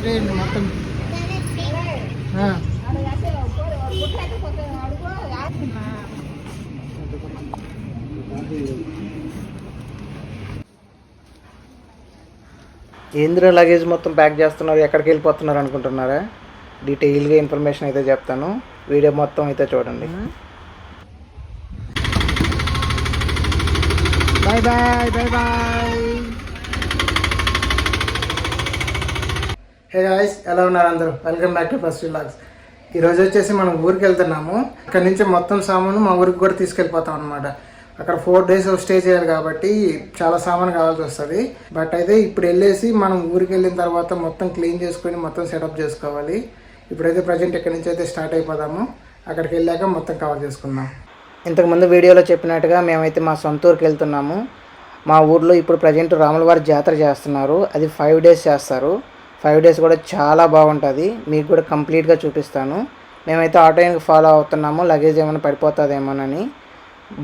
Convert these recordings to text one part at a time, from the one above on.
కట్టేయండి మొత్తం. ఏంద్ర లగేజ్ మొత్తం ప్యాక్ చేస్తున్నారు, ఎక్కడికి వెళ్ళిపోతున్నారు అనుకుంటున్నారా? డీటెయిల్గా ఇన్ఫర్మేషన్ అయితే చెప్తాను, వీడియో మొత్తం అయితే చూడండి. Bye bye bye bye. Hey guys, ఎలా ఉన్నారు అందరూ? Welcome back to first vlogs. ఈరోజు వచ్చేసి మనం ఊరికి వెళ్తున్నాము. అక్కడి నుంచి మొత్తం సామాను మా ఊరికి కూడా తీసుకెళ్ళిపోతాం అనమాట. అక్కడ 4 days స్టే చేయాలి కాబట్టి చాలా సామాను కావాల్సి వస్తుంది. బట్ అయితే ఇప్పుడు వెళ్ళేసి మనం ఊరికి వెళ్ళిన తర్వాత మొత్తం క్లీన్ చేసుకొని మొత్తం సెటప్ చేసుకోవాలి. ఇప్పుడైతే ప్రజెంట్ ఇక్కడి నుంచి అయితే స్టార్ట్ అయిపోదాము. అక్కడికి వెళ్ళాక మొత్తం కవర్ చేసుకుందాం. ఇంతకుముందు వీడియోలో చెప్పినట్టుగా మేమైతే మా సొంత ఊరికి వెళ్తున్నాము. మా ఊర్లో ఇప్పుడు ప్రజెంట్ రాములవారి జాతర చేస్తున్నారు. అది 5 days చేస్తారు. 5 days కూడా చాలా బాగుంటుంది. మీకు కూడా కంప్లీట్గా చూపిస్తాను. మేమైతే ఆటోకి ఫాలో అవుతున్నాము, లగేజ్ ఏమైనా పడిపోతుందేమోనని.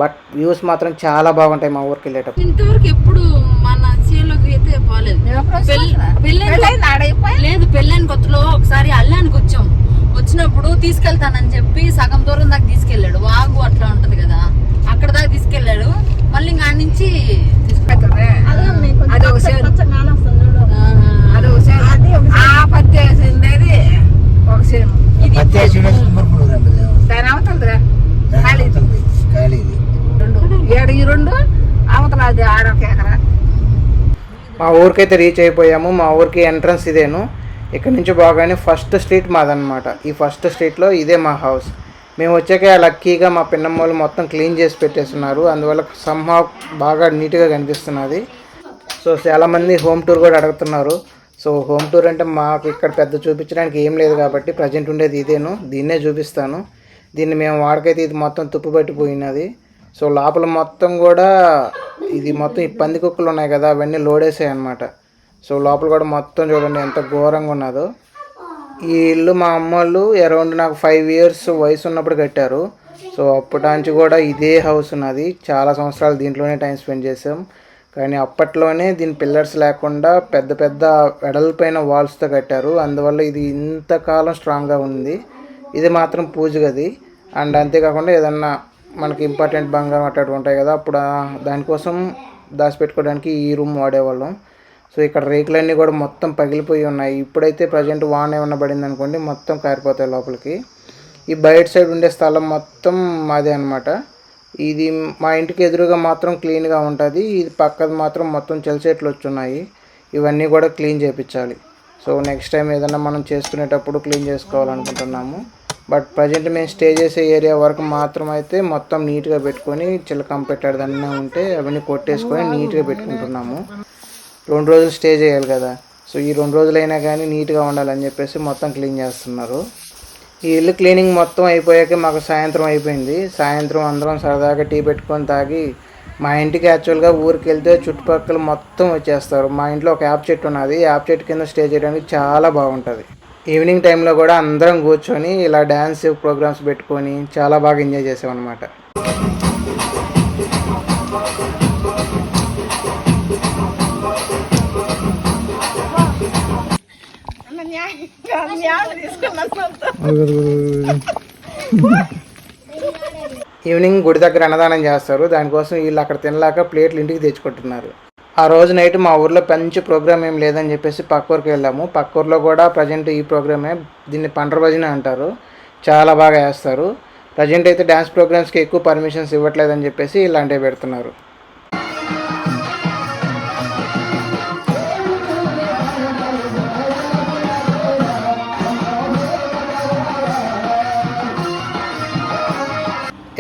బట్ వ్యూస్ మాత్రం చాలా బాగుంటాయి మా ఊరికి వెళ్ళేటప్పుడు. ఇంతవరకు ఎప్పుడు మన చేలోకి అయితే పోలేదు. లేదు, పెళ్ళైన కొత్తలో ఒకసారి అల్లానికి వచ్చినప్పుడు తీసుకెళ్తానని చెప్పి సగం దూరం దాకా తీసుకెళ్ళాడు. వాగు అట్లా ఉంటది కదా, అక్కడ దాకా తీసుకెళ్ళాడు. మళ్ళీ ఇంకా నుంచి మా ఊరికైతే రీచ్ అయిపోయాము. మా ఊరికి ఎంట్రన్స్ ఇదేను. ఇక్కడ నుంచి బాగానే ఫస్ట్ స్ట్రీట్ మాదనమాట. ఈ ఫస్ట్ స్ట్రీట్లో ఇదే మా హౌస్. మేము వచ్చాక లక్కీగా మా పిన్నమ్మలు మొత్తం క్లీన్ చేసి పెట్టేస్తున్నారు. అందువల్ల సంహా బాగా నీట్గా కనిపిస్తున్నది. సో చాలామంది హోమ్ టూర్ కూడా అడుగుతున్నారు. సో హోమ్ టూర్ అంటే మాకు ఇక్కడ పెద్ద చూపించడానికి ఏం లేదు కాబట్టి ప్రజెంట్ ఉండేది ఇదేను. దీన్నే చూపిస్తాను. దీన్ని మేము వాడికైతే ఇది మొత్తం తుప్పు పట్టిపోయినది. సో లోపల మొత్తం కూడా ఇది మొత్తం ఈ పంది కుక్కలు ఉన్నాయి కదా, అవన్నీ లోడేసాయి అనమాట. సో లోపల కూడా మొత్తం చూడండి ఎంత ఘోరంగా ఉన్నదో. ఈ ఇల్లు మా అమ్మోళ్ళు అరౌండ్ నాకు 5 years వయసు ఉన్నప్పుడు కట్టారు. సో అప్పటి కూడా ఇదే హౌస్ ఉన్నది. చాలా సంవత్సరాలు దీంట్లోనే టైం స్పెండ్ చేసాం. కానీ అప్పట్లోనే దీని పిల్లర్స్ లేకుండా పెద్ద పెద్ద వెడల్పైన వాల్స్తో కట్టారు. అందువల్ల ఇది ఇంతకాలం స్ట్రాంగ్గా ఉంది. ఇది మాత్రం పూజ గది. అండ్ అంతేకాకుండా ఏదన్నా మనకి ఇంపార్టెంట్ బంగారం అట్లాంటివి ఉంటాయి కదా, అప్పుడు దానికోసం దాచిపెట్టుకోవడానికి ఈ రూమ్ వాడేవాళ్ళం. సో ఇక్కడ రేకులన్నీ కూడా మొత్తం పగిలిపోయి ఉన్నాయి. ఇప్పుడైతే ప్రజెంట్ వాన ఏమన్నా పడింది అనుకోండి మొత్తం కారిపోతాయి లోపలికి. ఈ బయట సైడ్ ఉండే స్థలం మొత్తం మాదే అనమాట. ఇది మా ఇంటికి ఎదురుగా మాత్రం క్లీన్గా ఉంటుంది. ఇది పక్కది మాత్రం మొత్తం చెట్లు వచ్చున్నాయి. ఇవన్నీ కూడా క్లీన్ చేయించాలి. సో నెక్స్ట్ టైం ఏదైనా మనం చేసుకునేటప్పుడు క్లీన్ చేసుకోవాలనుకుంటున్నాము. బట్ ప్రజెంట్ మేము స్టే చేసే ఏరియా వరకు మాత్రం అయితే మొత్తం నీట్గా పెట్టుకొని చిలకం పెట్టాడదన్నా ఉంటే అవన్నీ కొట్టేసుకొని నీట్గా పెట్టుకుంటున్నాము. 2 రోజులు స్టే చేయాలి కదా, సో ఈ 2 రోజులైనా కానీ నీట్గా ఉండాలని చెప్పేసి మొత్తం క్లీన్ చేస్తున్నారు. ఈ ఇల్లు క్లీనింగ్ మొత్తం అయిపోయాక మాకు సాయంత్రం అయిపోయింది. సాయంత్రం అందరం సరదాగా టీ పెట్టుకొని తాగి మా ఇంటికి యాక్చువల్గా ఊరికి వెళ్తే చుట్టుపక్కల మొత్తం వచ్చేస్తారు. మా ఇంట్లో ఒక యాప్ చెట్టు ఉన్నది. యాప్ చెట్టు కింద స్టే చేయడానికి చాలా బాగుంటుంది. ఈవినింగ్ టైంలో కూడా అందరం కూర్చొని ఇలా డ్యాన్స్ ప్రోగ్రామ్స్ పెట్టుకొని చాలా బాగా ఎంజాయ్ చేసామన్నమాట. ఈవినింగ్ గుడి దగ్గర అన్నదానం చేస్తారు. దానికోసం వీళ్ళు అక్కడ తినలేక ప్లేట్లు ఇంటికి తెచ్చుకుంటున్నారు. ఆ రోజు నైట్ మా ఊర్లో మంచి ప్రోగ్రామ్ ఏం లేదని చెప్పేసి పక్క ఊరికి వెళ్ళాము. పక్క ఊర్లో కూడా ప్రజెంట్ ఈ ప్రోగ్రామే, దీన్ని పండ్ర భజన అంటారు, చాలా బాగా వేస్తారు. ప్రజెంట్ అయితే డ్యాన్స్ ప్రోగ్రామ్స్కి ఎక్కువ పర్మిషన్స్ ఇవ్వట్లేదని చెప్పేసి ఇలాంటివి పెడుతున్నారు.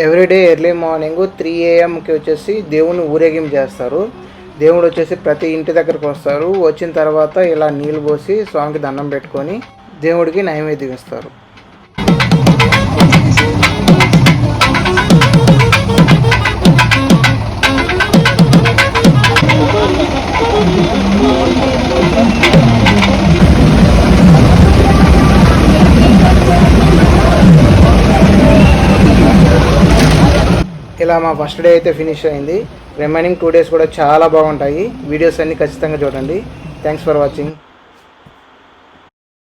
ఎవ్రీడే ఎర్లీ మార్నింగ్ 3 AM వచ్చేసి దేవుని ఊరేగింపు చేస్తారు. దేవుడు వచ్చేసి ప్రతి ఇంటి దగ్గరకు వస్తారు. వచ్చిన తర్వాత ఇలా నీళ్ళు పోసి స్వామికి దండం పెట్టుకొని దేవుడికి నైవేద్యం ఇస్తారు. ఇలా మా ఫస్ట్ డే అయితే ఫినిష్ అయింది. రిమైనింగ్ 2 days కూడా చాలా బాగుంటాయి. వీడియోస్ అన్నీ ఖచ్చితంగా చూడండి. Thanks for watching.